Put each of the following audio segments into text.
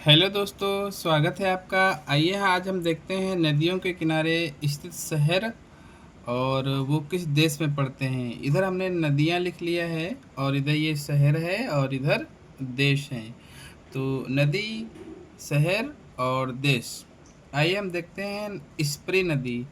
Hello दोस्तों, स्वागत है आपका। आइए आज हम देखते हैं नदियों के किनारे स्थित शहर और वो किस देश में पड़ते हैं। इधर हमने नदियाँ लिख लिया है और इधर ये शहर है और इधर देश है। तो नदी, शहर और देश। आइए हम देखते हैं स्प्री नदी।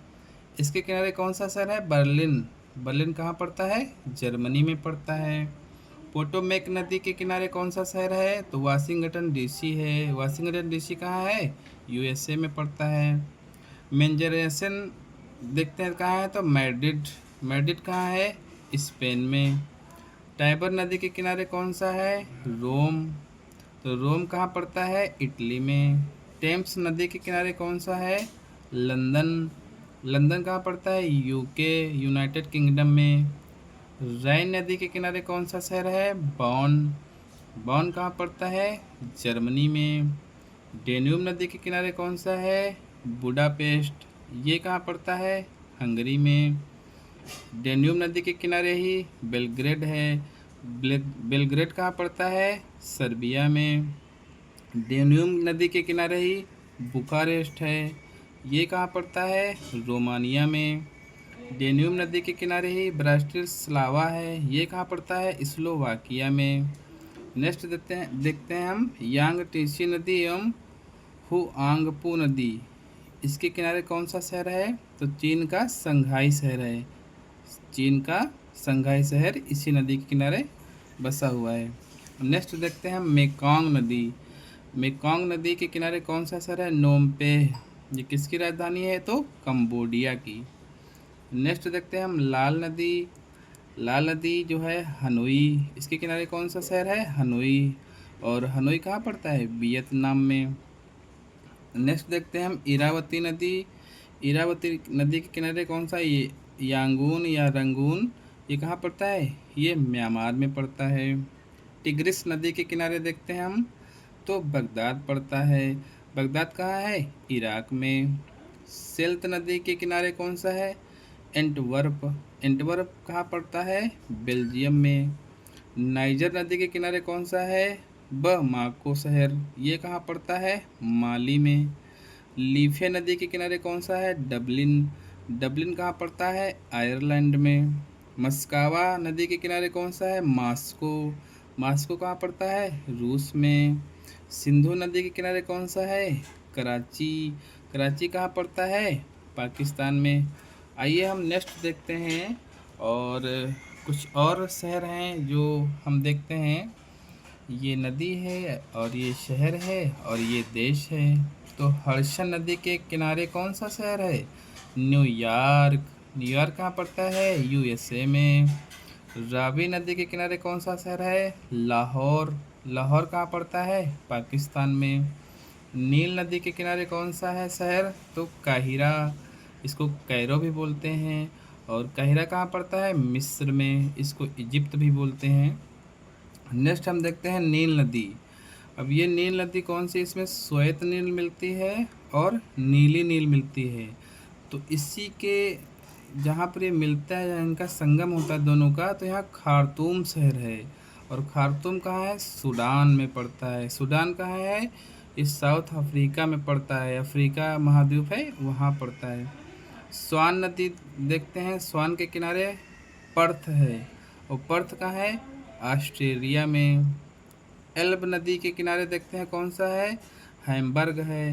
इसके किनारे कौन सा शहर है? बर्लिन। बर्लिन कहाँ पड़ता है? जर्मनी में पड़ता है। पोटोमेक नदी के किनारे कौन सा शहर है? तो वाशिंगटन डीसी है। वाशिंगटन डीसी कहाँ है? यूएसए में पड़ता है। मेंजरेसन देखते हैं कहाँ है, तो मैड्रिड। मैड्रिड कहाँ है? स्पेन में। टाइबर नदी के किनारे कौन सा है? रोम। तो रोम कहाँ पड़ता है? इटली में। टेम्स नदी के किनारे कौन सा है? लंदन। लंदन कहाँ पड़ता है? यूके, यूनाइटेड किंगडम में। राइन नदी के किनारे कौन सा शहर है? बॉन। बॉन कहाँ पड़ता है? जर्मनी में। डेन्यूब नदी के किनारे कौन सा है? बुडापेस्ट। ये कहाँ पड़ता है? हंगरी में। डेन्यूब नदी के किनारे ही बेलग्रेड है। बेलग्रेड कहाँ पड़ता है? सर्बिया में। डेन्यूब नदी के किनारे ही बुखारेस्ट है। ये कहाँ पड़ता है? रोमानिया में। डेन्यूब नदी के किनारे ही ब्राटिस्लावा है। ये कहाँ पड़ता है? स्लोवाकिया में। नेक्स्ट देखते हैं हम यांग टीसी नदी एवं हुआंगपू नदी। इसके किनारे कौन सा शहर है? तो चीन का संघाई शहर है। चीन का संघाई शहर इसी नदी के किनारे बसा हुआ है। नेक्स्ट देखते हैं हम मेकोंग नदी। मेकोंग नदी के किनारे कौन सा शहर है? नोमपे। ये किसकी राजधानी है? तो कंबोडिया की। नेक्स्ट देखते हैं हम लाल नदी। लाल नदी जो है हनोई। इसके किनारे कौन सा शहर है? हनोई। और हनोई कहाँ पड़ता है? वियतनाम में। नेक्स्ट देखते हैं हम इरावती नदी। इरावती नदी के किनारे कौन सा? ये यांगून या रंगून। ये कहाँ पड़ता है? ये म्यांमार में पड़ता है। टिग्रिस नदी के किनारे देखते हैं हम, तो बगदाद पड़ता है। बगदाद कहाँ है? इराक में। सिल्त नदी के किनारे कौन सा है? एंटवर्प। एंटवर्प कहाँ पड़ता है? बेल्जियम में। नाइजर नदी के किनारे कौन सा है? बमाको शहर। ये कहाँ पड़ता है? माली में। लीफे नदी के किनारे कौन सा है? डबलिन। डबलिन कहाँ पड़ता है? आयरलैंड में। मस्कावा नदी के किनारे कौन सा है? मास्को। मास्को कहाँ पड़ता है? रूस में। सिंधु नदी के किनारे कौन सा है? कराची। कराची कहाँ पड़ता है? पाकिस्तान में। आइए हम नेक्स्ट देखते हैं और कुछ और शहर हैं जो हम देखते हैं। ये नदी है और ये शहर है और ये देश है। तो हर्षण नदी के किनारे कौन सा शहर है? न्यूयॉर्क। न्यूयॉर्क कहाँ पड़ता है? यूएसए में। रावी नदी के किनारे कौन सा शहर है? लाहौर। लाहौर कहाँ पड़ता है? पाकिस्तान में। नील नदी के किनारे कौन सा है शहर? तो काहिरा। इसको कैरो भी बोलते हैं। और काहिरा कहाँ पड़ता है? मिस्र में। इसको इजिप्ट भी बोलते हैं। नेक्स्ट हम देखते हैं नील नदी। अब ये नील नदी कौन सी? इसमें श्वेत नील मिलती है और नीली नील मिलती है। तो इसी के जहाँ पर ये मिलता है, जहाँ इनका संगम होता है दोनों का, तो यहाँ खार्तूम शहर है। और खार्तूम कहाँ है? सूडान में पड़ता है। सूडान कहाँ है? इस साउथ अफ्रीका में पड़ता है। अफ्रीका महाद्वीप है, वहाँ पड़ता है। स्वान नदी देखते हैं। स्वान के किनारे पर्थ है। और पर्थ कहाँ है? ऑस्ट्रेलिया में। एल्ब नदी के किनारे देखते हैं कौन सा है? हैम्बर्ग है।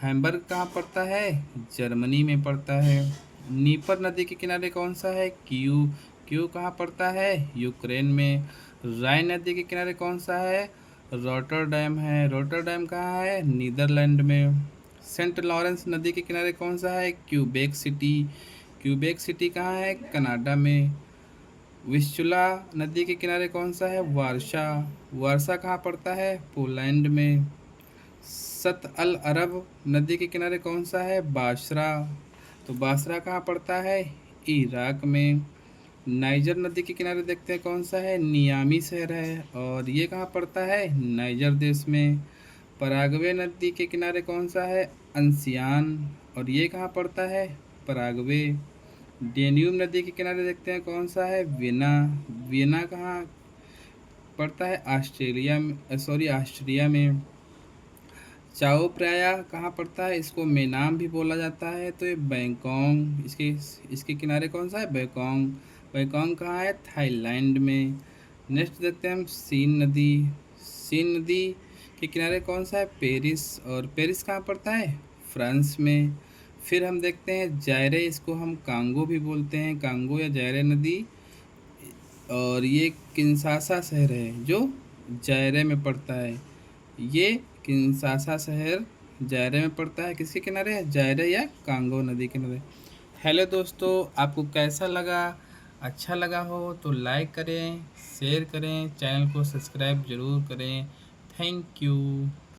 हैम्बर्ग कहाँ पड़ता है? जर्मनी में पड़ता है। नीपर नदी के किनारे कौन सा है? क्यू। क्यू कहाँ पड़ता है? यूक्रेन में। राइन नदी के किनारे कौन सा है? रोटरडैम है। रोटरडैम कहाँ है? नीदरलैंड में। सेंट लॉरेंस नदी के किनारे कौन सा है? Quebec city. क्यूबेक सिटी कहाँ है? कनाडा में। विस्चुला नदी के किनारे कौन सा है? वारसा। वारसा कहाँ पड़ता है? पोलैंड में। सत अल अरब नदी के किनारे कौन सा है? बासरा। तो बासरा कहाँ पड़ता है? इराक में। नाइजर नदी के किनारे देखते हैं कौन सा है? नियामी शहर है और ये कहाँ पड़ता है? नाइजर देश में। पराग्वे नदी के किनारे कौन सा है? अंसियान। और ये कहाँ पड़ता है? पराग्वे। डेन्यूब नदी के किनारे देखते हैं कौन सा है? वियना। वियना कहाँ पड़ता है? ऑस्ट्रेलिया में, सॉरी ऑस्ट्रिया में। चाओ प्राया कहाँ पड़ता है, इसको मेनाम भी बोला जाता है। तो ये बैंकॉक, इसके इसके किनारे कौन सा है, बैंकॉक। बैंकॉक कहाँ है, थाईलैंड में। नेक्स्ट देखते हैं हम सीन नदी। सीन नदी के किनारे कौन सा है, पेरिस। और पेरिस कहाँ पड़ता है, फ्रांस में। फिर हम देखते हैं जायरे, इसको हम कांगो भी बोलते हैं, कांगो या जायरे नदी। और ये किन्शासा शहर है जो जायरे में पड़ता है। ये किन्शासा शहर जायरे में पड़ता है, किसके किनारे है, जायरे या कांगो नदी के किनारे। हेलो दोस्तों, आपको कैसा लगा, अच्छा लगा हो तो लाइक करें, शेयर करें, चैनल को सब्सक्राइब ज़रूर करें। Thank you.